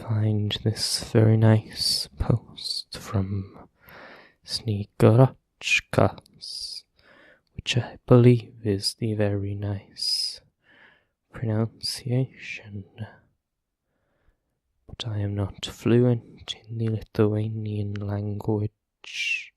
find this very nice post from Sneakerochkas, which I believe is the very nice pronunciation, but I am not fluent in the Lithuanian language.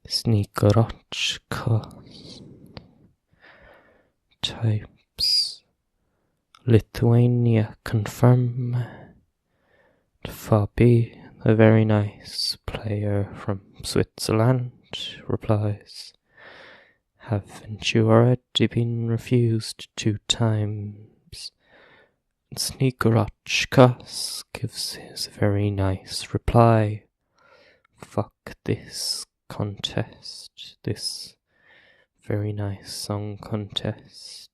Sneakerochkas types Lithuania confirm. Fabi, the very nice player from Switzerland, replies, haven't you already been refused 2 times? Sneakerochkas gives his very nice reply, fuck this contest, this very nice song contest.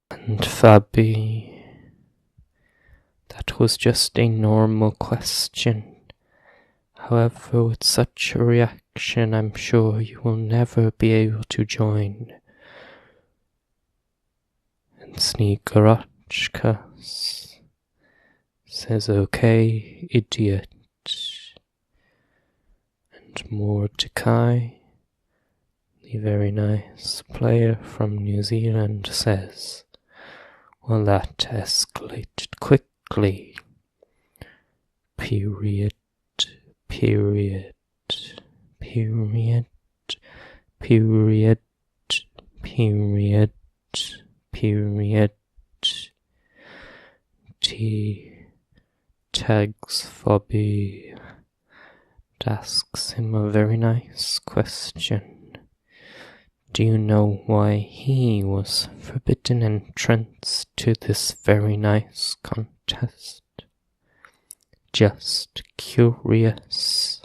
And Fabi, that was just a normal question. However, with such a reaction, I'm sure you will never be able to join. And Sneakerochkas says, okay, idiot. And Mordecai, the very nice player from New Zealand, says, well, that escalated quickly. Period. Period. Period. Period. Period. Period. T tags Fabi and asks him a very nice question. Do you know why he was forbidden entrance to this very nice contest? Just curious.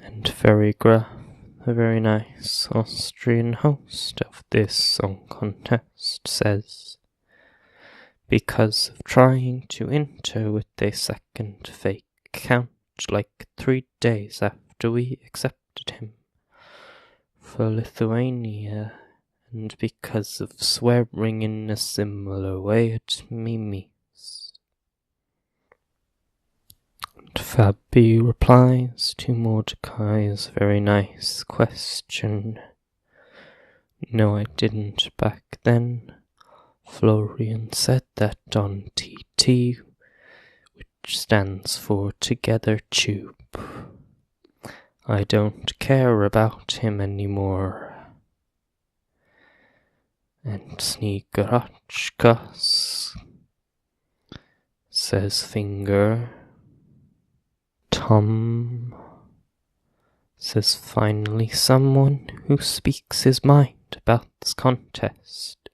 And Verigraph, the very nice Austrian host of this song contest, says, because of trying to enter with a second fake account like 3 days after we accepted him for Lithuania, and because of swearing in a similar way at Mimi's. And Fabi replies to Mordecai's very nice question. No, I didn't back then. Florian said that on TT, which stands for Together Tube. I don't care about him anymore. And Sneakerochkas says finger. Tom says finally someone who speaks his mind about this contest.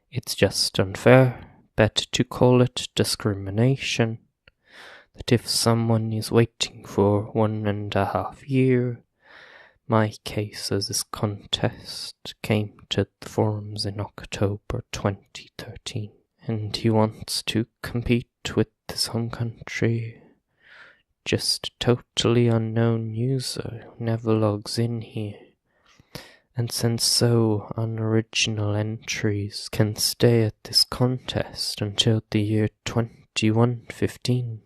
It's just unfair, better to call it discrimination. That if someone is waiting for 1.5 years, my case as this contest came to the forums in October 2013, and he wants to compete with his home country. Just a totally unknown user who never logs in here, and since so unoriginal entries can stay at this contest until the year 2115,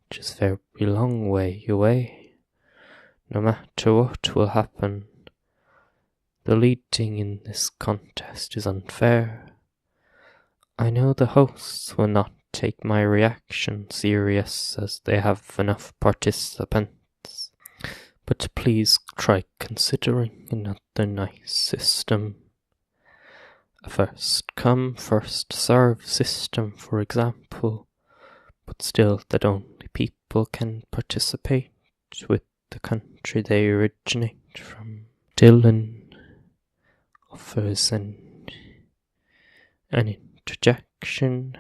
which is a very long way away. No matter what will happen, the leading in this contest is unfair. I know the hosts will not take my reaction serious as they have enough participants, but please try considering another nice system. A first come, first serve system, for example, but still that only people can participate with the country they originate from. Dylan offers an interjection.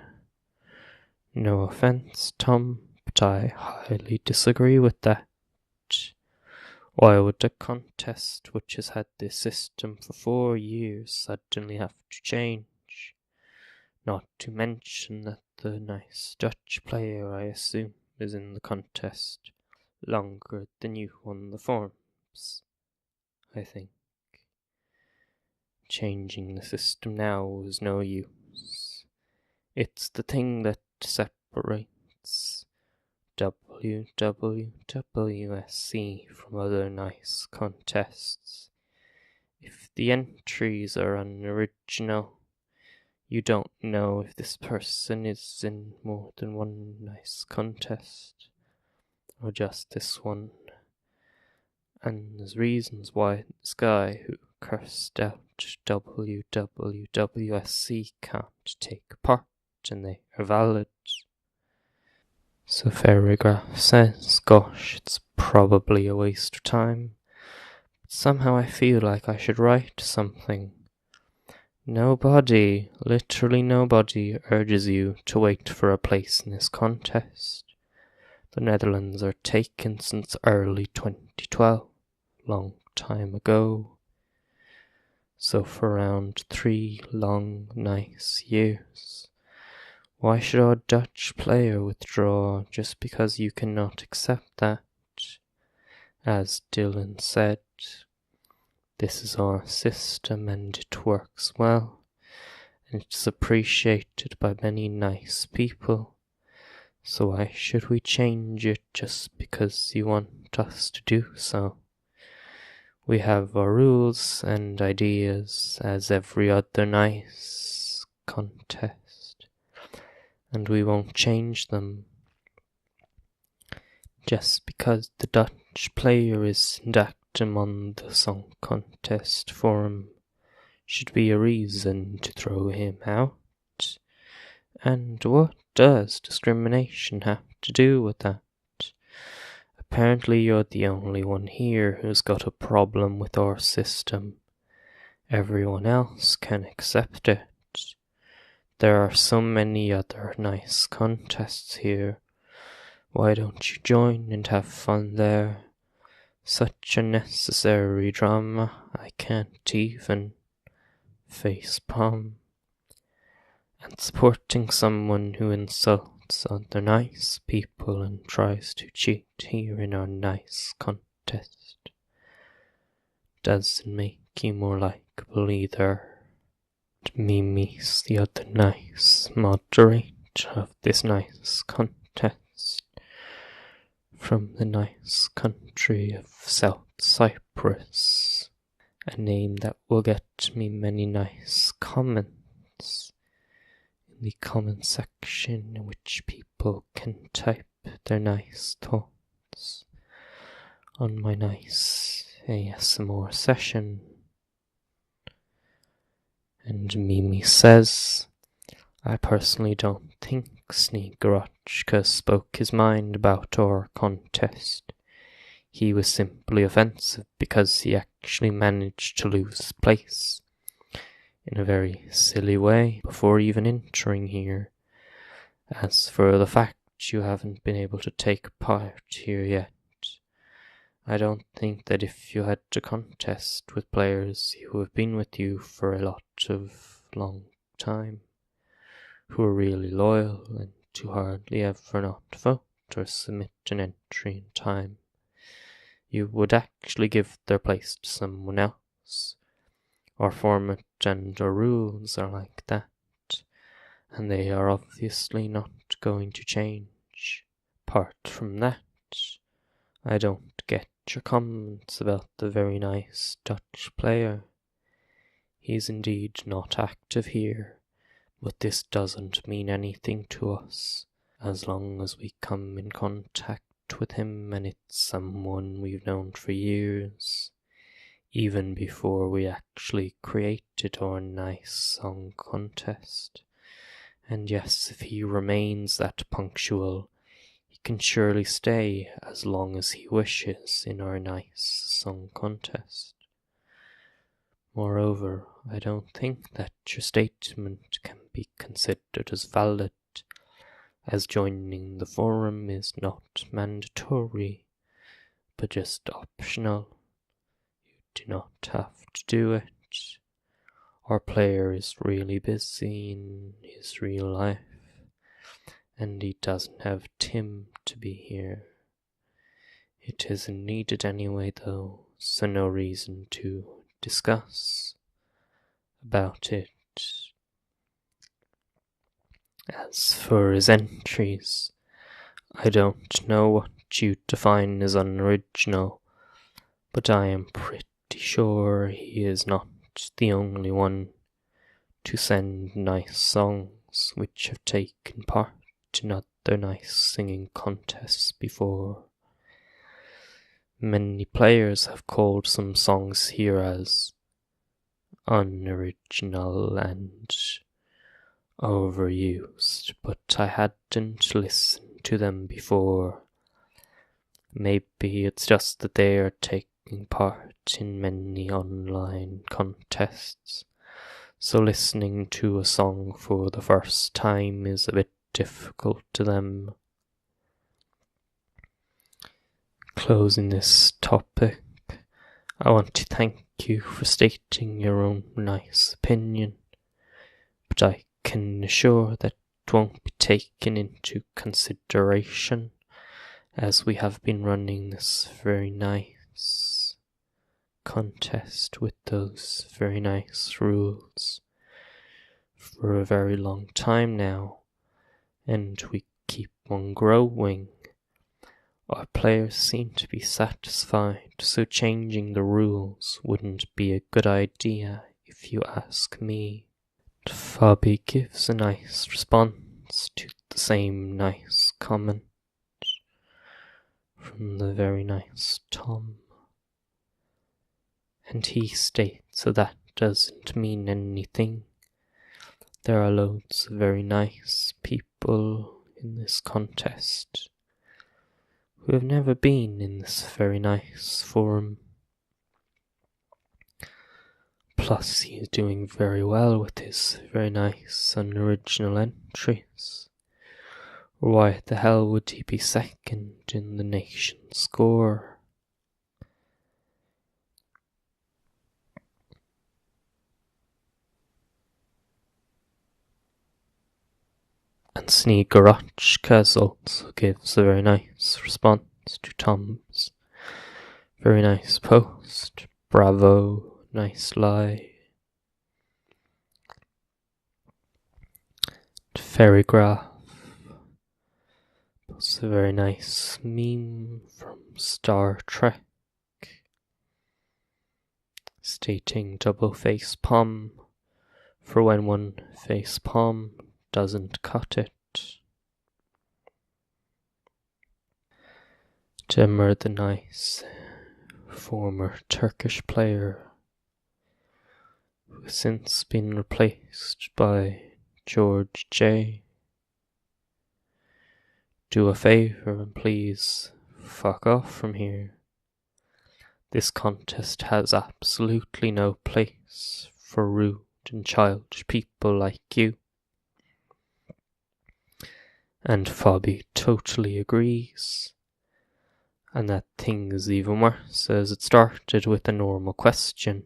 No offense, Tom, but I highly disagree with that. Why would a contest which has had this system for 4 years suddenly have to change? Not to mention that the nice Dutch player, I assume, is in the contest longer than you on the forums, I think. Changing the system now is no use. It's the thing that separates WWWSC from other nice contests. If the entries are unoriginal, you don't know if this person is in more than one nice contest, or just this one. And there's reasons why this guy who cursed out WWWSC can't take part, and they are valid. So Paragraph says, gosh, it's probably a waste of time, but somehow I feel like I should write something. Nobody, literally nobody, urges you to wait for a place in this contest. The Netherlands are taken since early 2012, long time ago. So for around 3 long, nice years. Why should our Dutch player withdraw just because you cannot accept that? As Dylan said, this is our system and it works well, and it's appreciated by many nice people. So why should we change it just because you want us to do so? We have our rules and ideas as every other nice contest, and we won't change them. Just because the Dutch player isn't active on the Song Contest forum should be a reason to throw him out. And what does discrimination have to do with that? Apparently you're the only one here who's got a problem with our system. Everyone else can accept it. There are so many other nice contests here. Why don't you join and have fun there? Such unnecessary drama, I can't even facepalm. And supporting someone who insults other nice people and tries to cheat here in our nice contest doesn't make you more likeable either. Mimi's the other nice moderator of this nice contest from the nice country of South Cyprus, a name that will get me many nice comments in the comment section in which people can type their nice thoughts on my nice ASMR session. And Mimi says, I personally don't think Sneakerotchka spoke his mind about our contest. He was simply offensive because he actually managed to lose place in a very silly way before even entering here. As for the fact you haven't been able to take part here yet, I don't think that if you had to contest with players who have been with you for a lot of long time, who are really loyal and who hardly ever not vote or submit an entry in time, you would actually give their place to someone else. Our format and our rules are like that, and they are obviously not going to change. Apart from that, I don't get your comments about the very nice Dutch player. He's indeed not active here, but this doesn't mean anything to us, as long as we come in contact with him and it's someone we've known for years, even before we actually created our nice song contest. And yes, if he remains that punctual, he can surely stay as long as he wishes in our nice song contest. Moreover, I don't think that your statement can be considered as valid, as joining the forum is not mandatory, but just optional. You do not have to do it. Our player is really busy in his real life, and he doesn't have Tim to be here. It isn't needed anyway though, so no reason to discuss. about it. As for his entries, I don't know what you define as unoriginal, but I am pretty sure he is not the only one to send nice songs which have taken part in other nice singing contests before. Many players have called some songs here as unoriginal and overused, but I hadn't listened to them before. Maybe it's just that they are taking part in many online contests, so listening to a song for the first time is a bit difficult to them. Closing this topic, I want to thank you for stating your own nice opinion, but I can assure that it won't be taken into consideration, as we have been running this very nice contest with those very nice rules for a very long time now, and we keep on growing. Our players seem to be satisfied, so changing the rules wouldn't be a good idea if you ask me. Fabi gives a nice response to the same nice comment from the very nice Tom, and he states that doesn't mean anything. There are loads of very nice people in this contest who have never been in this very nice forum. Plus, he is doing very well with his very nice unoriginal entries. Why the hell would he be second in the nation score? And Sneegorochkas also gives a very nice response to Tom's very nice post. Bravo, nice lie. Fairygraph posts a very nice meme from Star Trek stating double face palm for when one face palm doesn't cut it. Cemre the nice former Turkish player who has since been replaced by George J. Do a favour and please fuck off from here. This contest has absolutely no place for rude and childish people like you. And Fabi totally agrees. And that thing is even worse, as it started with a normal question.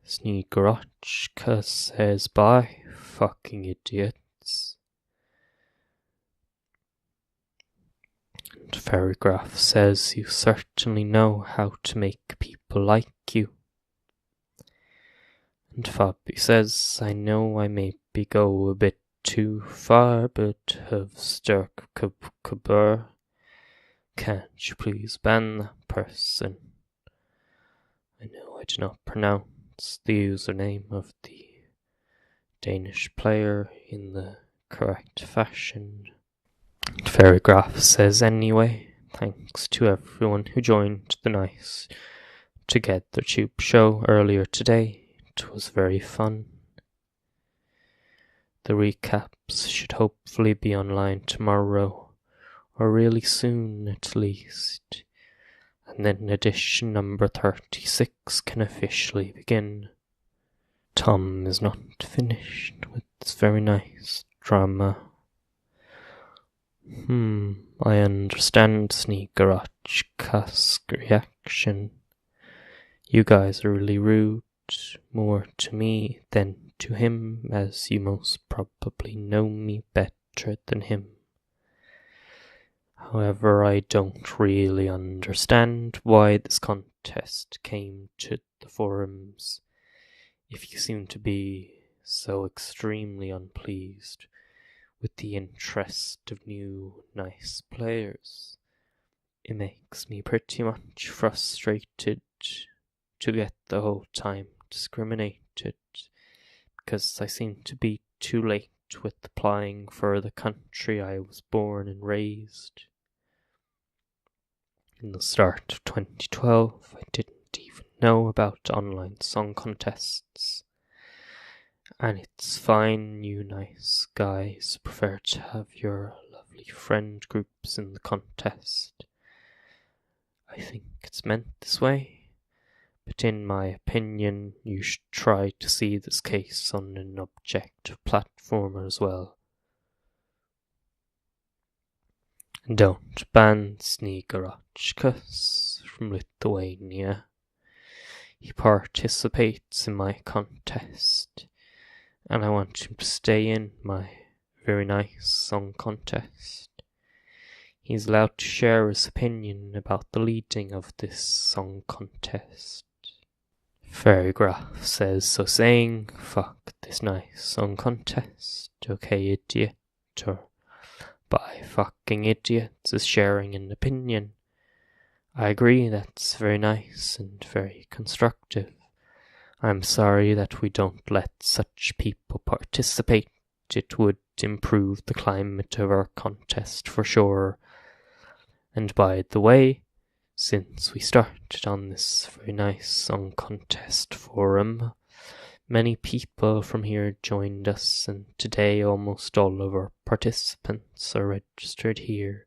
Sneegorochka says, bye, fucking idiots. And Fairygraph says, you certainly know how to make people like you. And Fabi says, I know I maybe go a bit too far, but have Sturk Kabur. Can't you please ban that person? I know I do not pronounce the username of the Danish player in the correct fashion. Fairygraph says anyway, thanks to everyone who joined the nice Together Tube show earlier today. It was very fun. The recaps should hopefully be online tomorrow, or really soon at least, and then edition number 36 can officially begin. Tom is not finished with this very nice drama. I understand Sneegorochka's reaction. You guys are really rude, more to me than to him, as you most probably know me better than him. However, I don't really understand why this contest came to the forums if you seem to be so extremely unpleased with the interest of new, nice players, it makes me pretty much frustrated to get the whole time discriminated, because I seem to be too late with applying for the country I was born and raised. In the start of 2012, I didn't even know about online song contests. And it's fine you nice guys prefer to have your lovely friend groups in the contest. I think it's meant this way, but in my opinion you should try to see this case on an objective platform as well. And don't ban Sneagarachkas from Lithuania. He participates in my contest, and I want him to stay in my very nice song contest. He's allowed to share his opinion about the leading of this song contest. Fairygraph says, so saying, fuck this nice song contest, okay idiot, or by fucking idiots is sharing an opinion. I agree, that's very nice and very constructive. I'm sorry that we don't let such people participate. It would improve the climate of our contest for sure. And by the way, since we started on this very nice song contest forum, many people from here joined us, and today almost all of our participants are registered here.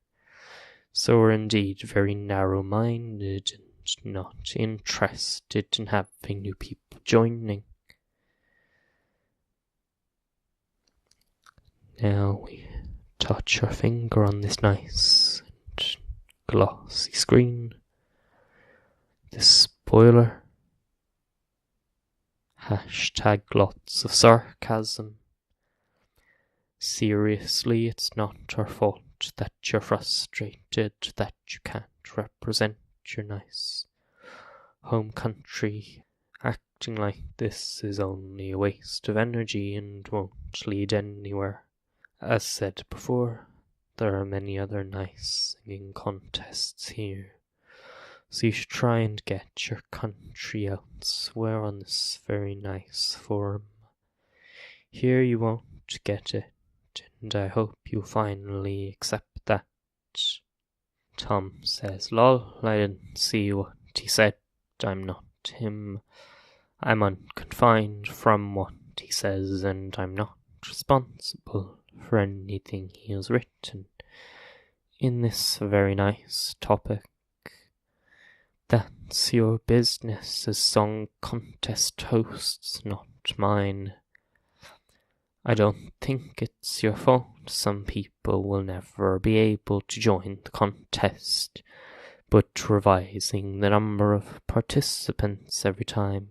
So we're indeed very narrow-minded and not interested in having new people joining. Now we touch our finger on this nice and glossy screen. This spoiler. Hashtag lots of sarcasm. Seriously, it's not our fault that you're frustrated that you can't represent your nice home country. Acting like this is only a waste of energy and won't lead anywhere. As said before, there are many other nice singing contests here, so you should try and get your country elsewhere on this very nice forum. Here you won't get it, and I hope you finally accept that. Tom says, lol, I didn't see what he said. I'm not him. I'm unconfined from what he says, and I'm not responsible for anything he has written in this very nice topic. That's your business as song contest hosts, not mine. I don't think it's your fault some people will never be able to join the contest, but revising the number of participants every time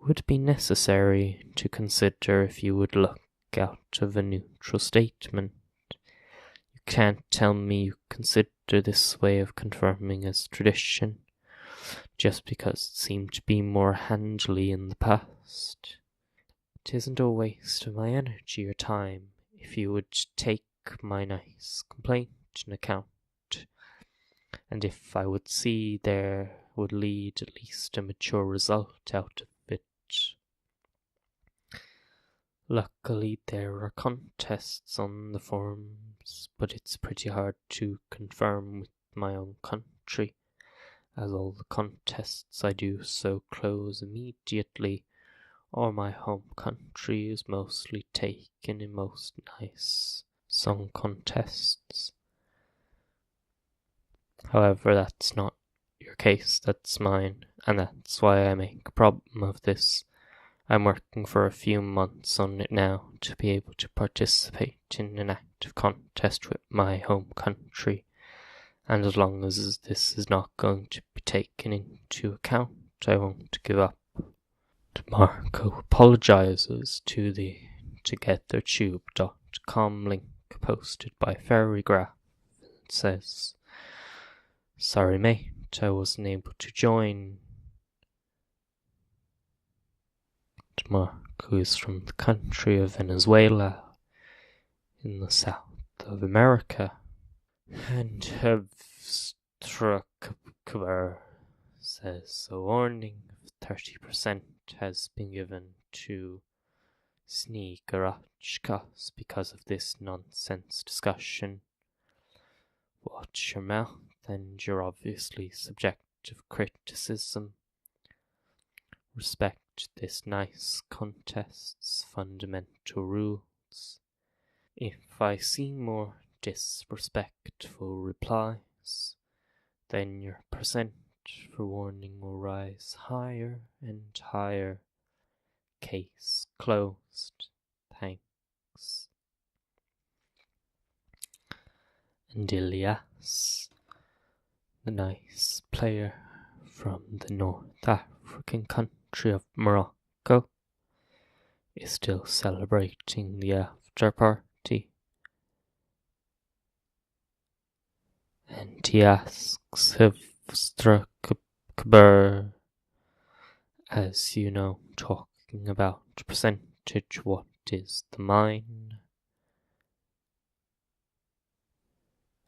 would be necessary to consider if you would look out of a neutral statement. You can't tell me you consider this way of confirming as tradition, just because it seemed to be more handily in the past. It isn't a waste of my energy or time if you would take my nice complaint in account, and if I would see there would lead at least a mature result out of it. Luckily there are contests on the forums, but it's pretty hard to confirm with my own country, as all the contests I do so close immediately, or my home country is mostly taken in most nice song contests. However, that's not your case, that's mine, and that's why I make a problem of this. I'm working for a few months on it now to be able to participate in an active contest with my home country, and as long as this is not going to be taken into account, I won't give up. Marco apologizes to the togethertube.com link posted by Fairygraph and says, sorry mate, I wasn't able to join. Mark, who is from the country of Venezuela in the south of America. And Havstruckber says a warning of 30% has been given to Sneakerachkas because of this nonsense discussion. Watch your mouth, and you're obviously subject to criticism. Respect this nice contest's fundamental rules. If I see more disrespectful replies, then your percent for warning will rise higher and higher. Case closed. Thanks. And Ilyas, the nice player from the North African country of Morocco, is still celebrating the after party. And he asks Havstruckber, as you know, talking about percentage, what is the mine?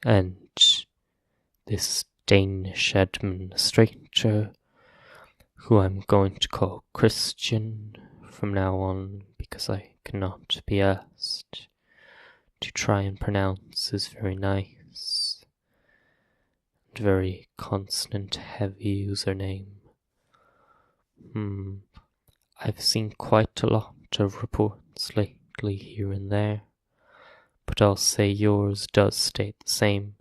And this Danish administrator, who I'm going to call Christian from now on because I cannot be asked to try and pronounce his very nice and very consonant-heavy username. I've seen quite a lot of reports lately here and there, but I'll say yours does state the same.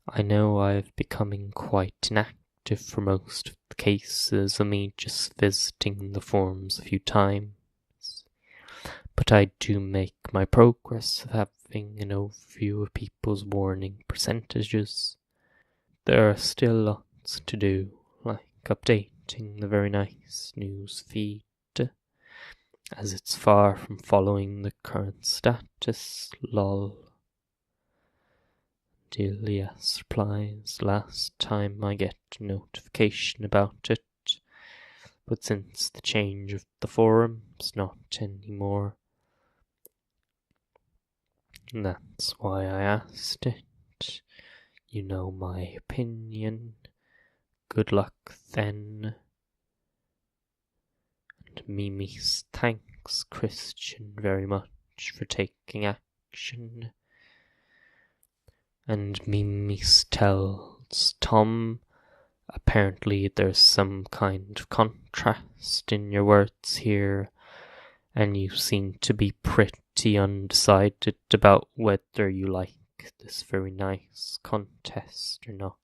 I know I've becoming quite inactive for most of the cases of me just visiting the forums a few times, but I do make my progress of having an overview of people's warning percentages. There are still lots to do, like updating the very nice news feed, as it's far from following the current status, lol. Elias replies, last time I get a notification about it, but since the change of the forums, not anymore. And that's why I asked it. You know my opinion. Good luck then. And Mimi's thanks Christian very much for taking action. And Mimis tells Tom, apparently there's some kind of contrast in your words here, and you seem to be pretty undecided about whether you like this very nice contest or not.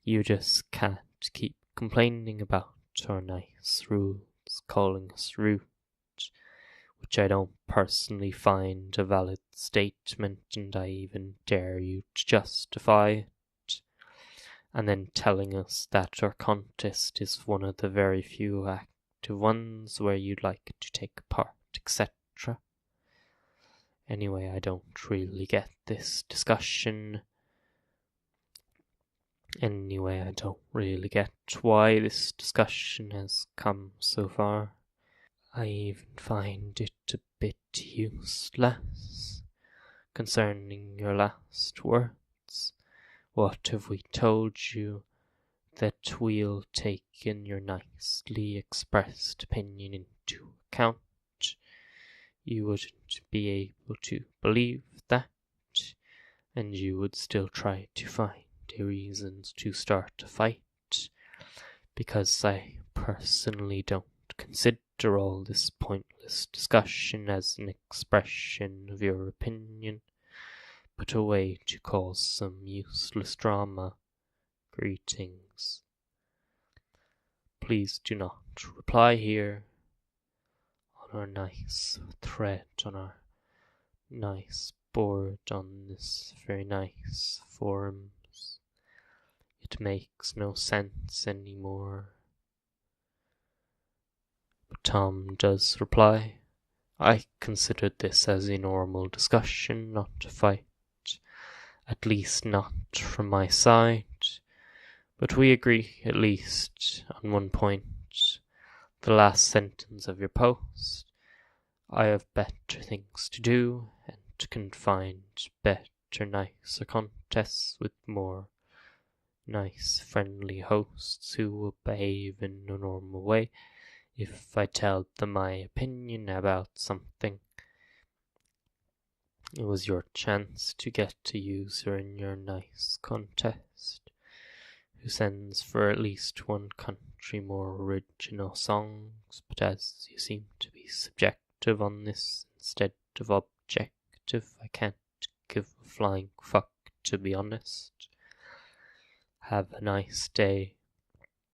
You just can't keep complaining about our nice rules, calling us rude, which I don't personally find a valid statement, and I even dare you to justify it, and then telling us that our contest is one of the very few active ones where you'd like to take part, etc. Anyway, I don't really get this discussion. Anyway, I don't really get why this discussion has come so far. I even find it a bit useless. Concerning your last words, what have we told you? That we'll take in your nicely expressed opinion into account. You wouldn't be able to believe that, and you would still try to find reasons to start a fight, because I personally don't consider all this pointless discussion as an expression of your opinion, but a way to cause some useless drama. Greetings. Please do not reply here on our nice thread, on our nice board, on this very nice forums. It makes no sense anymore. But Tom does reply, I considered this as a normal discussion, not a fight. At least not from my side. But we agree, at least, on one point, the last sentence of your post. I have better things to do, and can find better, nicer contests with more nice, friendly hosts who will behave in a normal way if I tell them my opinion about something. It was your chance to get a user in your nice contest who sends for at least one country more original songs, but as you seem to be subjective on this instead of objective, I can't give a flying fuck, to be honest. Have a nice day.